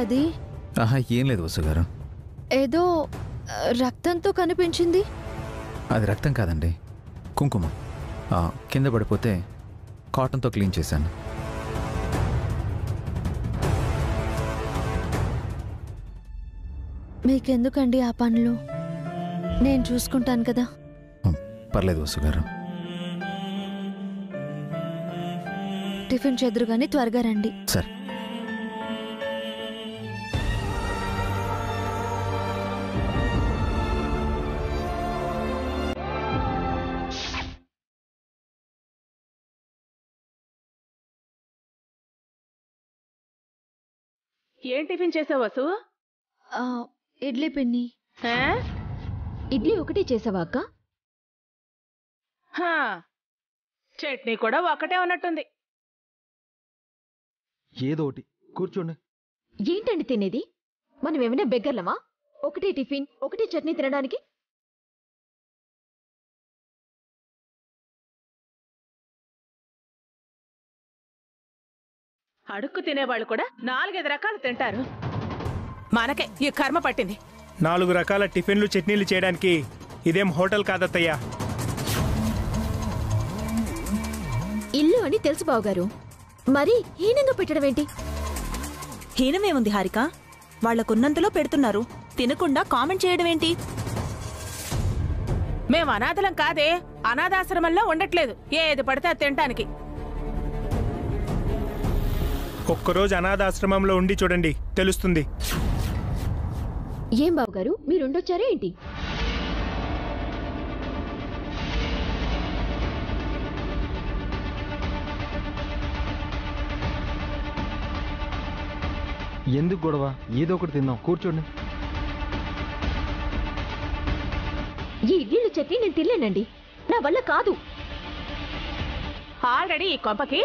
అది? ఆహా, ఏం లేదు వసు గారు. ఏదో రక్తంతో కనిపించింది. అది రక్తం కాదండి, కుంకుమ. కింద పడిపోతే కాటన్తో క్లీన్ చేశాను. మీకెందుకండి ఆ పనులు? నేను చూసుకుంటాను కదా. పర్లేదు వసు గారు. టిఫిన్ చెదురు గాని త్వరగా రండి. సరే. ఏం టిఫిన్ చేసావు వసు? ఇడ్లీ పిన్ని. ఇడ్లీ ఒకటి చేసావా అక్క? చట్నీ కూడా ఒకటే ఉన్నట్టుంది. ఏదో ఒకటి కూర్చోండి. ఏంటండి తినేది? మనం ఏమైనా బెగ్గర్లమా? ఒకటి టిఫిన్ ఒకటి చట్నీ తినడానికి? అడుక్కు తినేవాళ్ళు కూడా 4-5 రకాలు తింటారు. మనకే ఈ కర్మ పట్టింది. 4 రకాల టిఫిన్లు చట్నీలు చేయడానికి ఇదేం హోటల్ కాదత్తయ్యా. ఇల్లు అని తెలుసు బావగారు, మరి హీనంగా పెట్టడం ఏంటి? హీనమేముంది హారిక? వాళ్లకున్నంతలో పెడుతున్నారు, తినకుండా కామెంట్ చేయడం ఏంటి? మేము అనాథలం కాదే, అనాథాశ్రమంలో ఉండట్లేదు ఏది పడితే అది తినటానికి. ఒక్కరోజు అనాథాశ్రమంలో ఉండి చూడండి, తెలుస్తుంది. ఏం బావగారు, మీరుండొచ్చారా ఏంటి? ఎందుకు గొడవ? ఏదో ఒకటి తిందాం, కూర్చోండి. ఈ ఇడ్లీలు చట్నీ నేను తినలేనండి, నా వల్ల కాదు. ఆల్రెడీ ఈ కొంపకి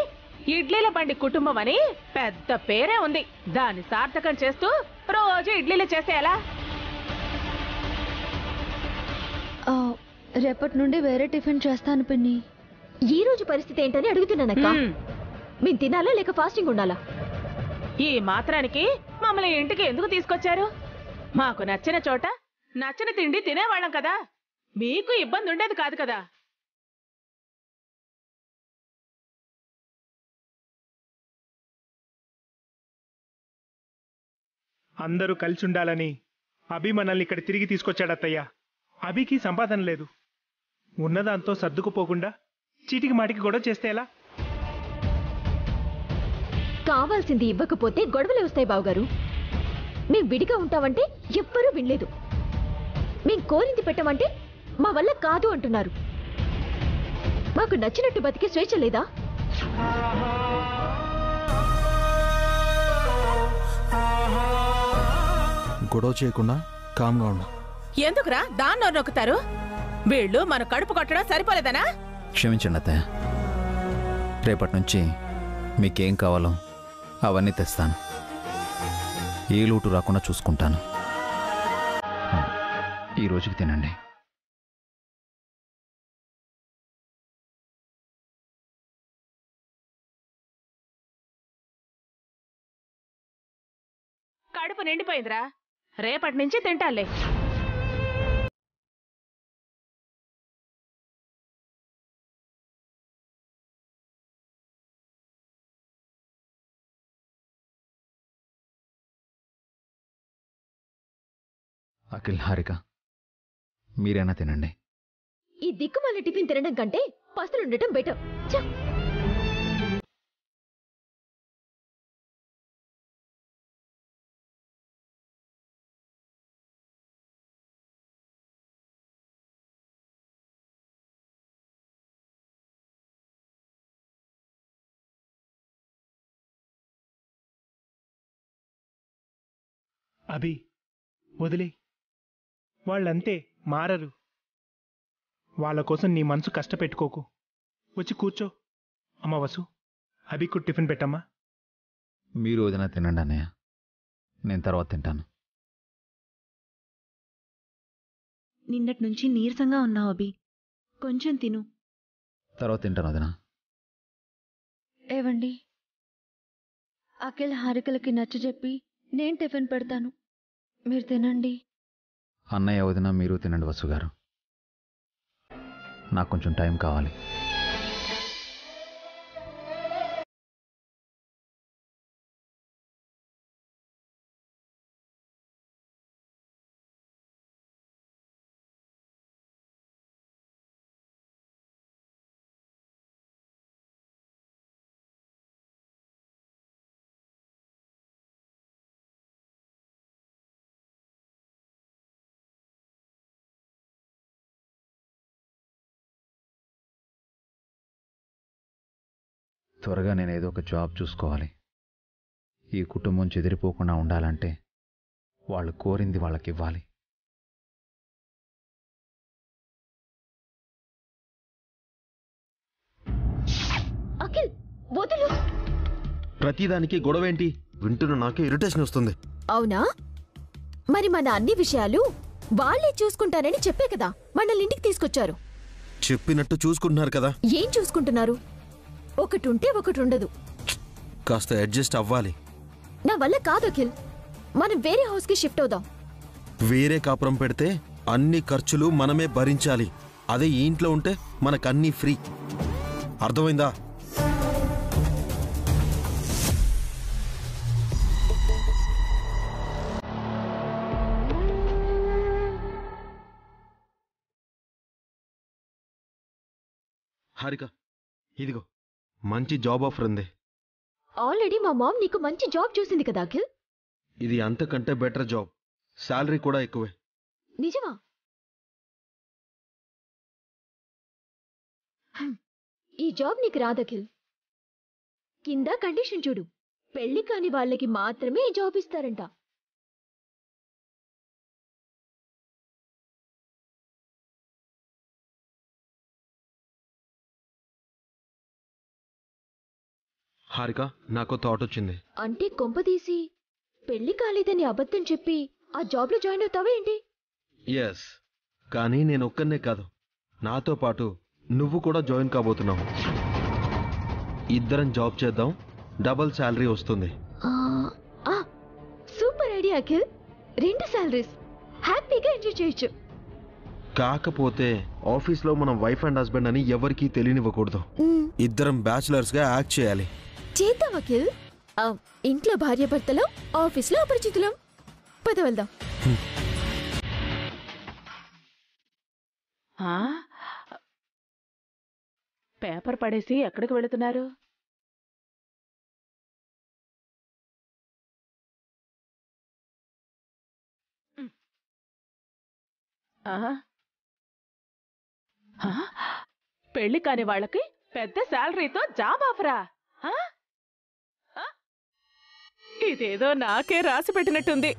ఇడ్లీల బండి కుటుంబం అని పెద్ద పేరే ఉంది. దాన్ని సార్థకం చేస్తూ రోజు ఇడ్లీలు చేస్తే ఎలా? రేపటి నుండి వేరే టిఫిన్ చేస్తాను పిన్ని. ఈ రోజు పరిస్థితి ఏంటని అడుగుతున్నానక్క. మేము తినాలా లేక ఫాస్టింగ్ ఉండాలా? ఈ మాత్రానికి మమ్మల్ని ఇంటికి ఎందుకు తీసుకొచ్చారు? మాకు నచ్చిన చోట నచ్చిన తిండి తినేవాళ్ళం కదా, మీకు ఇబ్బంది ఉండేది కాదు కదా. అందరూ కలిసి ఉండాలని అభి మనల్ని ఇక్కడ తిరిగి తీసుకొచ్చాడత్తయ్యా. అభికి సంపాదన లేదు, ఉన్నదాంతో సర్దుకుపోకుండా చీటికి మాటికి గొడవ చేస్తే ఎలా? కావాల్సింది ఇవ్వకపోతే గొడవలే వస్తాయి బావగారు. మేం విడిగా ఉంటామంటే ఎవ్వరూ వినలేదు. మేం కోరింది పెట్టమంటే మా వల్ల కాదు అంటున్నారు. మాకు నచ్చినట్టు బతికే స్వేచ్ఛ లేదా? గొడవ చేయకుండా కామ్గా ఉండు. ఎందుకురా దాన్ని నొక్కుతారు? వీళ్ళు మన కడుపు కొట్టడం సరిపోలేదనా? క్షమించండి అత్తయ్య, రేపటి నుంచి మీకేం కావాలో అవన్నీ తెస్తాను. ఏ లోటు రాకుండా చూసుకుంటాను. ఈ రోజుకి తినండి. కడుపు నిండిపోయిందిరా, రేపటి నుంచి తింటాలే. అఖిల్, హారిక, మీరైనా తినండి. ఈ దిక్కుమాల టిఫిన్ తినడం కంటే పస్తులుండటం బెటర్. అభి వదిలే, వాళ్ళంతే, మారరు. వాళ్ళ కోసం నీ మనసు కష్టపెట్టుకోకు. వచ్చి కూర్చో. అమ్మ వసు, అభికు టిఫిన్ పెట్టమ్మా. మీరు వదిన తినండి అన్నయ్య, నేను తర్వాత తింటాను. నిన్నటి నుంచి నీరసంగా ఉన్నావు అభి, కొంచెం తిను. తర్వాత తింటాను వదిన. ఏవండి, అఖిల్ హారికలకి నచ్చజెప్పి నేను టిఫిన్ పెడతాను, మీరు తినండి. అన్నయ్య వదిన మీరు తినండి వసు గారు. నాకు కొంచెం టైం కావాలి. త్వరగా నేను ఏదో ఒక జాబ్ చూసుకోవాలి. ఈ కుటుంబం చెదిరిపోకుండా ఉండాలంటే వాళ్ళు కోరింది వాళ్ళకి ఇవ్వాలి. అఖిల్ వదులు. ప్రతిదానికి గొడవేంటి? వింటున్న నాకే ఇరిటేషన్ వస్తుంది. అవునా? మరి మన అన్ని విషయాలు వాళ్ళే చూసుకుంటారని చెప్పే కదా మనల్ని ఇంటికి తీసుకొచ్చారు. చెప్పినట్టు చూసుకుంటున్నారు కదా. ఏం చూసుకుంటున్నారు? ఒకటి ఉంటే ఒకటి ఉండదు. కాస్త అడ్జస్ట్ అవ్వాలి. నా వల్ల కాదు అఖిల్. మనం వేరే హౌస్ కి షిఫ్ట్ అవుదాం. వేరే కాపురం పెడితే అన్ని ఖర్చులు మనమే భరించాలి. అదే ఈ ఇంట్లో ఉంటే మనకన్నీ ఫ్రీ. అర్థమైందా? హారిక, ఇదిగో మంచి జాబ్ ఆఫర్ ఉంది. ఆల్రెడీ మా మామ్ నీకు మంచి జాబ్ చూసింది కదా అఖిల్. ఇది అంతకంటే బెటర్ జాబ్. శాలరీ కూడా ఎక్కువే. నిజమా? ఈ జాబ్ నీకు రాదు అఖిల్. కింద కండిషన్ చూడు. పెళ్లి కాని వాళ్ళకి మాత్రమే ఈ జాబ్ ఇస్తారంట. హారిక, నాకు థాట్ వచ్చింది. అంటే కొంపదీసి పెళ్లి కాలేదని అబద్ధం చెప్పి ఆ జాబ్లో జాయిన్ అవుతావా ఏంటి? ఎస్, కానీ నేను ఒక్కనే కాదు, నాతో పాటు నువ్వు కూడా జాయిన్ కాబోతున్నావు. ఇద్దరం జాబ్ చేద్దాం, డబుల్ శాలరీ వస్తుంది. Super idea Akhil. 2 సాలరీస్ హ్యాపీగా ఎంజాయ్ చేయొచ్చు. కాకపోతే ఆఫీస్లో మనం వైఫ్ అండ్ హస్బెండ్ అని ఎవరికీ తెలియనివ్వకూడదు. ఇద్దరం బ్యాచులర్స్ గా యాక్ట్ చేయాలి. చేద్దాం అఖిల్. ఇంట్లో భార్యాభర్తలం, ఆఫీస్లో అపరిచితులం. పద వెళ్దాం. పేపర్ పడేసి ఎక్కడికి వెళుతున్నారు? పెళ్లి కాని వాళ్ళకి పెద్ద శాలరీతో జాబ్ ఆఫరా? ఇదేదో నాకే రాసి పెట్టినట్టుంది.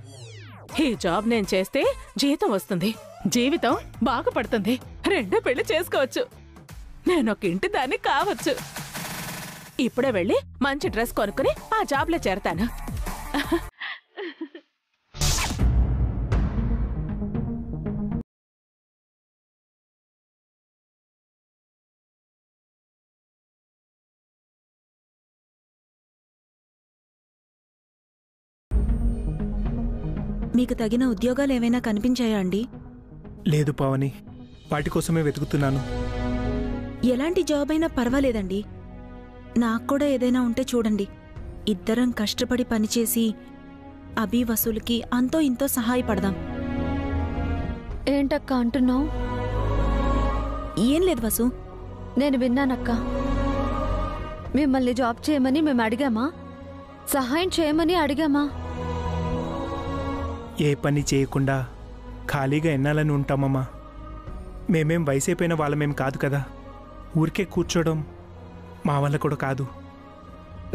ఈ జాబ్ నేను చేస్తే జీతం వస్తుంది, జీవితం బాగుపడుతుంది, 2 పెళ్లి చేసుకోవచ్చు, నేనొక ఇంటి దాన్ని కావచ్చు. ఇప్పుడే వెళ్ళి మంచి డ్రెస్ కొనుక్కుని ఆ జాబ్లో చేరతాను. మీకు తగిన ఉద్యోగాలు ఏమైనా కనిపించాయా అండి? లేదు పావని, వాటి కోసమే వెతుకుతున్నాను. ఎలాంటి జాబ్ అయినా పర్వాలేదండి, నాకు కూడా ఏదైనా ఉంటే చూడండి. ఇద్దరం కష్టపడి పనిచేసి అభి వసూలుకి అంతో ఇంతో సహాయపడదాం. ఏంటక్క అంటున్నావు? ఏం లేదు వసు, నేను విన్నానక్క. మిమ్మల్ని జాబ్ చేయమని మేము అడిగామా? సహాయం చేయమని అడిగామా? ఏ పని చేయకుండా ఖాళీగా ఎన్నాలని ఉంటామమ్మా? మేమేం వయసైపోయిన వాళ్ళమేం కాదు కదా. ఊరికే కూర్చోవడం మా వల్ల కూడా కాదు.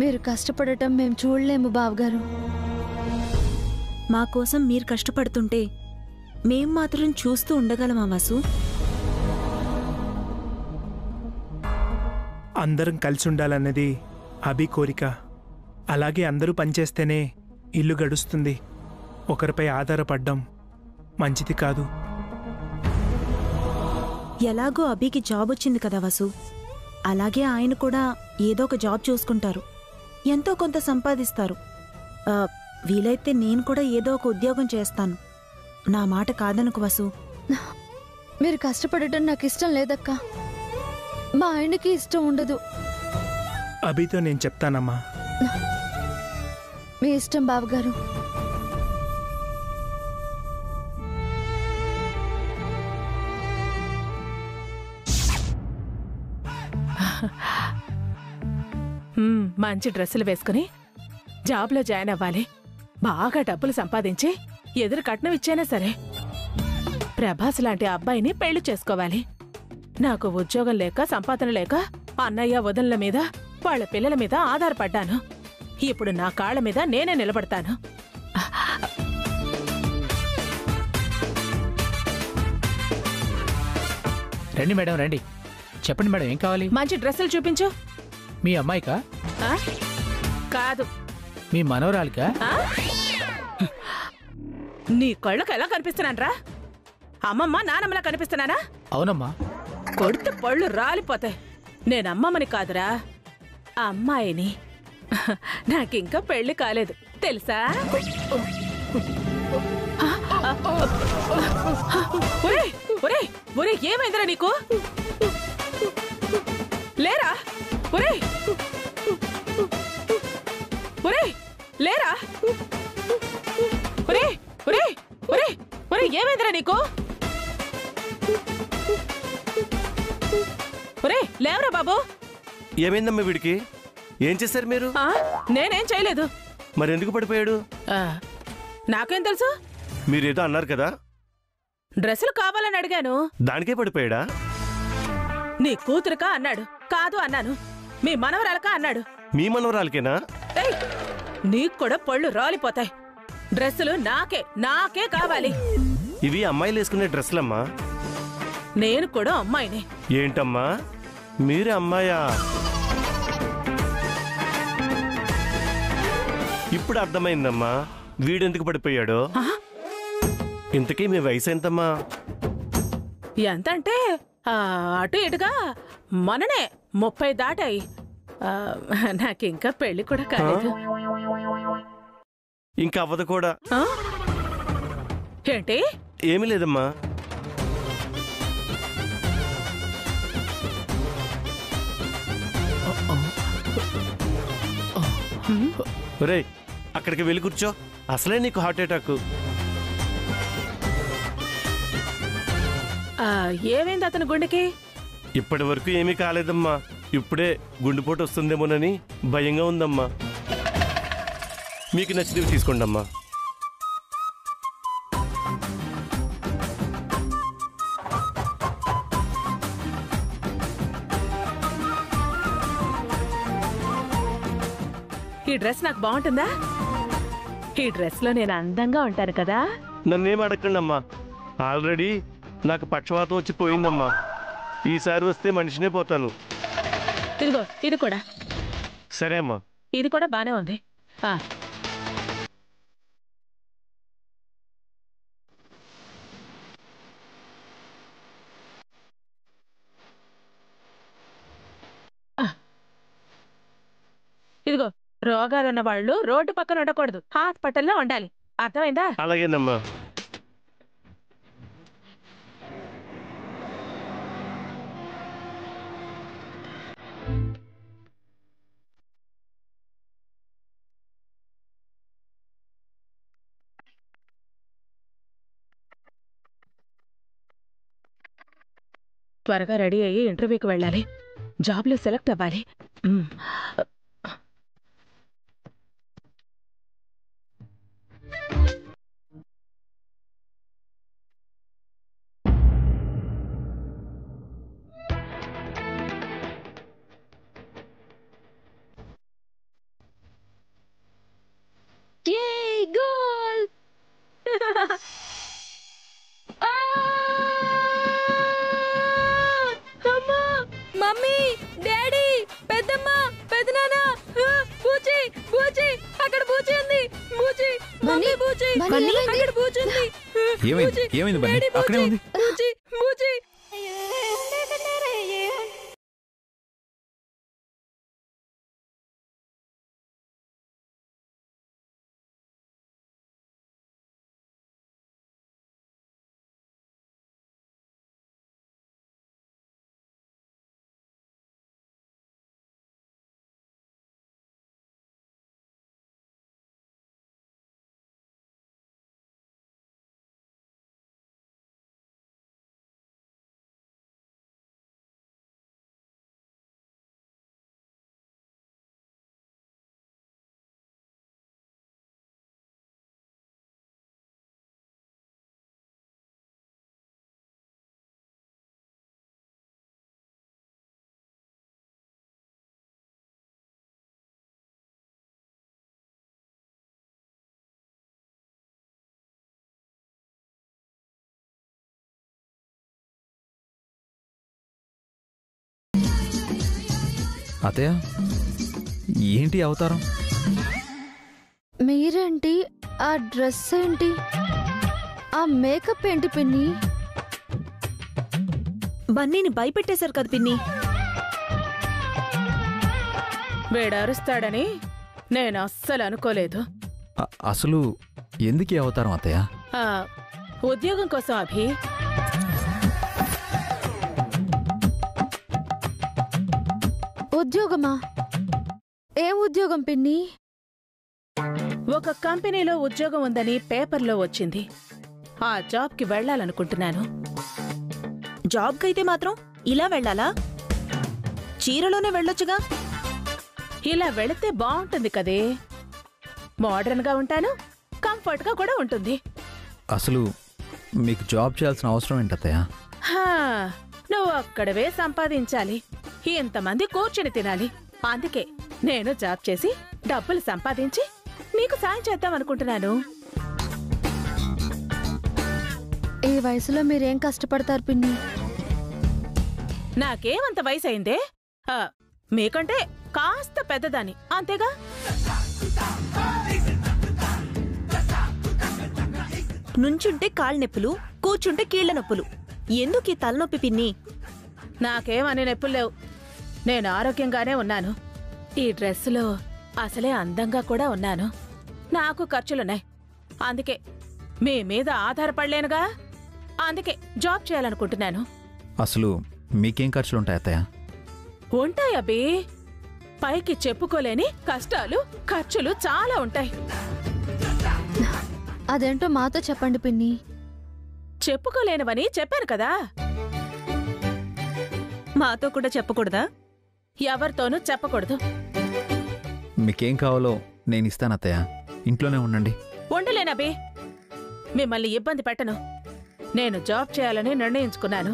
మీరు కష్టపడటం మేము చూడలేము బావగారు. మా కోసం మీరు కష్టపడుతుంటే మేం మాత్రం చూస్తూ ఉండగలమా వసు? అందరం కలిసి ఉండాలన్నది అభి కోరిక. అలాగే అందరూ పనిచేస్తేనే ఇల్లు గడుస్తుంది. ఒకరిపై ఆధారపడ్డం మంచిది కాదు. ఎలాగో అభికి జాబ్ వచ్చింది కదా వసు, అలాగే ఆయన కూడా ఏదో ఒక జాబ్ చూసుకుంటారు, ఎంతో కొంత సంపాదిస్తారు. వీలైతే నేను కూడా ఏదో ఒక ఉద్యోగం చేస్తాను. నా మాట కాదనుకు వసు. మీరు కష్టపడటం నాకు ఇష్టం లేదక్కా. మా ఆయనకి ఇష్టం ఉండదు. అభితో నేను చెప్తానమ్మా. మీ ఇష్టం బావగారు. మంచి డ్రెస్సులు వేసుకుని జాబ్లో జాయిన్ అవ్వాలి. బాగా డబ్బులు సంపాదించి ఎదురు కట్నం ఇచ్చైనా సరే ప్రభాస్ లాంటి అబ్బాయిని పెళ్లి చేసుకోవాలి. నాకు ఉద్యోగం లేక సంపాదన లేక అన్నయ్య వదనల మీద వాళ్ళ పిల్లల మీద ఆధారపడ్డాను. ఇప్పుడు నా కాళ్ళ మీద నేనే నిలబడతాను. రండి మేడం, రండి. చెప్పండి మేడం, ఏం కావాలి? మంచి డ్రెస్సులు చూపించు. మీ అమ్మాయికా? కాదు, మీ మనవరాలికా? నీ కళ్ళకు ఎలా కనిపిస్తున్నానరా? అమ్మమ్మ నానమ్మలా కనిపిస్తున్నానా? అవునమ్మా. కొడితే పళ్ళు రాలిపోతాయి. నేనమ్మమ్మని కాదురా, అమ్మాయిని. నాకింకా పెళ్లి కాలేదు తెలుసా? ఒరేయ్, ఒరేయ్, ఒరేయ్, ఏమైందిరా నీకు? లేరా? ఒరేయ్, ఒరేయ్, లేరా? ఒరేయ్, ఒరేయ్, ఒరేయ్, ఒరేయ్, ఏమైందిరా నీకు? ఒరేయ్, లేవరా బాబు. ఏమైందమ్మా వీడికి? ఏం చేశారు మీరు? నేనేం చేయలేదు. మరెందుకు పడిపోయాడు? నాకేం తెలుసు? మీరేదో అన్నారు కదా. డ్రెస్సులు కావాలని అడిగాను. దానికే పడిపోయాడా? నీ కూతురుకా అన్నాడు. కాదు అన్నాను. మీ మనవరాలకా అన్నాడు. మీ మనవరాలకేనా? నీకు కూడా పళ్ళు రాలిపోతాయి. డ్రెస్సులు నాకే కావాలి. ఇవి అమ్మాయిలు వేసుకునే డ్రెస్సులమ్మా. నేను కూడా అమ్మాయిని. ఏంటమ్మా మీరే అమ్మాయా? ఇప్పుడు అర్థమైందమ్మా వీడెందుకు పడిపోయాడో. ఇంతకీ మీ వయసు ఎంతమ్మా? ఎంతంటే అటు ఇటుగా మననే 30 దాటాయి. నాకింకా పెళ్లి కూడా కాలేదు. ఇంకా అవ్వదు కూడా. ఏంటి? ఏమీ లేదమ్మా. ఒరేయ్, అక్కడికి వెళ్ళి కూర్చో. అసలే నీకు హార్ట్ అటాక్. ఏమైంది అతని గుండెకి? ఇప్పటి వరకు ఏమీ కాలేదమ్మా. ఇప్పుడే గుండెపోటు వస్తుందేమోనని భయంగా ఉందమ్మా. మీకు నచ్చినవి తీసుకోండి అమ్మా. ఈ డ్రెస్ నాకు బాగుంటుందా? ఈ డ్రెస్ లో నేను అందంగా ఉంటాను కదా? నన్నేం అడగండి అమ్మా. ఆల్రెడీ నాకు పక్షవాతం వచ్చి పోయిందమ్మా. ఈసారి వస్తే మనిషినే పోతాను. ఇదిగో ఇది కూడా. సరే అమ్మా. ఇది కూడా బానే ఉంది. ఇదిగో, రోగాలున్న వాళ్ళు రోడ్డు పక్కన ఉండకూడదు, హాస్పిటల్లో ఉండాలి. అర్థమైందా? అలాగేనమ్మా. త్వరగా రెడీ అయ్యి ఇంటర్వ్యూకి వెళ్ళాలి. జాబ్లో సెలెక్ట్ అవ్వాలి. గోల్! మమ్మీ, డాడీ, పెద్దమ్మ, పెదనాన్న, బూచి, బూచి, అక్కడ బూచి ఉంది. బూచి, మమ్మీ, బూచి, అక్కడ బూచి ఉంది. ఏమైంది బన్నీ? అక్కడే ఉంది. బూచి, బూచి. అత్తయ్య ఏంటి అవతారం? మీరేంటి? ఆ డ్రెస్ ఏంటి? ఆ మేకప్ ఏంటి పిన్ని? బన్నీని భయపెట్టేశారు కదా పిన్ని. వేడారుస్తాడని నేను అస్సలు అనుకోలేదు. అసలు ఎందుకు ఈ అవతారం అత్తయ్య? ఆ, ఉద్యోగం కోసం అభి. ఉద్యోగమా? ఏం ఉద్యోగం పిన్ని? ఒక కంపెనీలో ఉద్యోగం ఉందని పేపర్లో వచ్చింది. ఆ జాబ్కి వెళ్ళాలనుకుంటున్నాను. జాబ్కైతే మాత్రం ఇలా వెళ్ళాలా? చీరలోనే వెళ్ళొచ్చుగా. ఇలా వెళితే బాగుంటుంది కదే. మోడర్న్గా ఉంటాను, కంఫర్ట్గా కూడా ఉంటుంది. అసలు మీకు జాబ్ చేయాల్సిన అవసరం ఏంటి అత్తయ్య? హా, నువ్వు అక్కడవే సంపాదించాలి, ఇంతమంది కూర్చుని తినాలి. అందుకే నేను జాబ్ చేసి డబ్బులు సంపాదించి నీకు సాయం చేద్దాం అనుకుంటున్నాను. ఈ వయసులో మీరేం కష్టపడతారు పిన్ని? నాకేమంత వయసు అయిందే? మీకంటే కాస్త పెద్దదాన్ని, అంతేగా. నుంచుంటే కాళ్ళ నొప్పులు, కూర్చుంటే కీళ్ల నొప్పులు. ఎందుకు ఈ తలనొప్పి పిన్ని? నాకేమని నొప్పులు లేవు. నేను ఆరోగ్యంగానే ఉన్నాను. ఈ డ్రెస్సులో అసలే అందంగా కూడా ఉన్నాను. నాకు ఖర్చులున్నాయి. అందుకే మీ మీద ఆధారపడలేనుగా. అందుకే జాబ్ చేయాలనుకుంటున్నాను. అసలు మీకేం ఖర్చులుంటాయి అత్తయ్య? ఉంటాయబ్బి. పైకి చెప్పుకోలేని కష్టాలు, ఖర్చులు చాలా ఉంటాయి. అదేంటో మాతో చెప్పండి పిన్ని. చెప్పుకోలేనివని చెప్పాను కదా. మాతో కూడా చెప్పకూడదా? ఎవరితోనూ చెప్పకూడదు. మీకేం కావాలో నేను ఇస్తాను అత్తయ్య. ఇంట్లోనే ఉండండి. ఉండలేనబి. మిమ్మల్ని ఇబ్బంది పెట్టను. నేను జాబ్ చేయాలని నిర్ణయించుకున్నాను.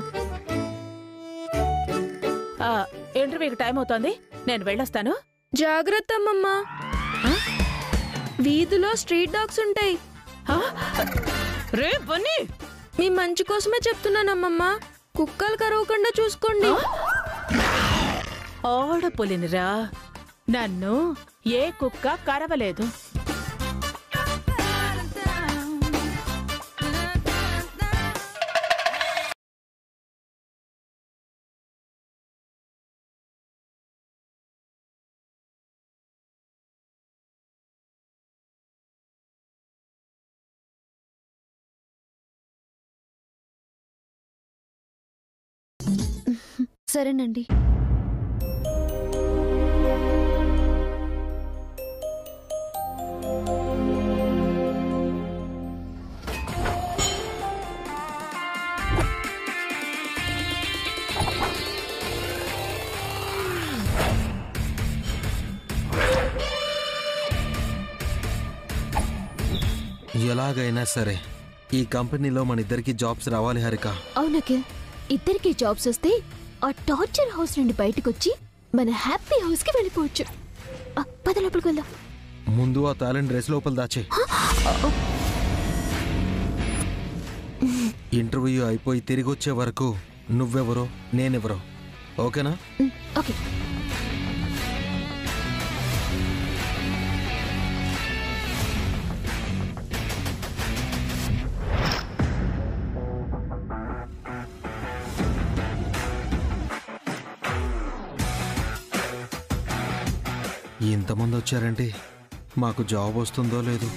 ఇంటర్వ్యూకి టైం అవుతోంది, నేను వెళ్ళొస్తాను. జాగ్రత్త అమ్మమ్మా. వీధిలో స్ట్రీట్ డాగ్స్ ఉంటాయి. రే బన్నీ, మీ మంచి కోసమే చెప్తున్నానమ్మమ్మా. కుక్కలు కరవకుండా చూసుకోండి. ఆడపులినిరా, నన్ను ఏ కుక్క కరవలేదు. సరేనండి. ఎలాగైనా సరే ఈ కంపెనీలో మన ఇద్దరికి జాబ్స్ రావాలి హారిక. అవునకే, ఇద్దరికి జాబ్స్ వస్తే ఆ టార్చర్ హౌస్ నుండి బయటకొచ్చి మన హ్యాపీ హౌస్ కి వెళ్ళిపోవచ్చు. పద లోపలికి వెళ్దాం. ముందు ఆ టాలెంట్ డ్రెస్ లోపల దాచే. ఇంటర్వ్యూ అయిపోయి తిరిగి వచ్చే వరకు నువ్వెవరో నేనెవరో, ఓకేనా? ఓకే. ఇంతమంది వచ్చారంటే మాకు జాబ్ వస్తుందో లేదో.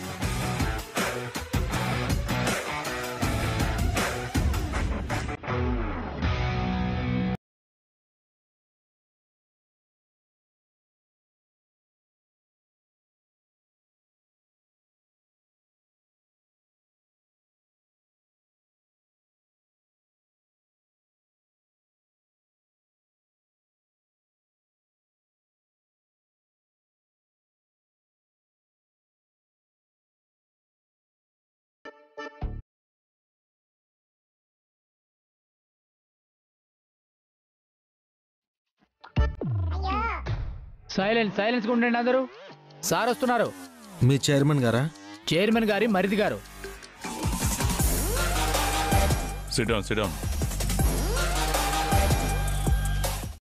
సైలెన్స్ ఉండండి అందరూ. సార్ వస్తున్నారు. మీ చైర్మన్ గారా? చైర్మన్ గారి మరిది గారు. SIT down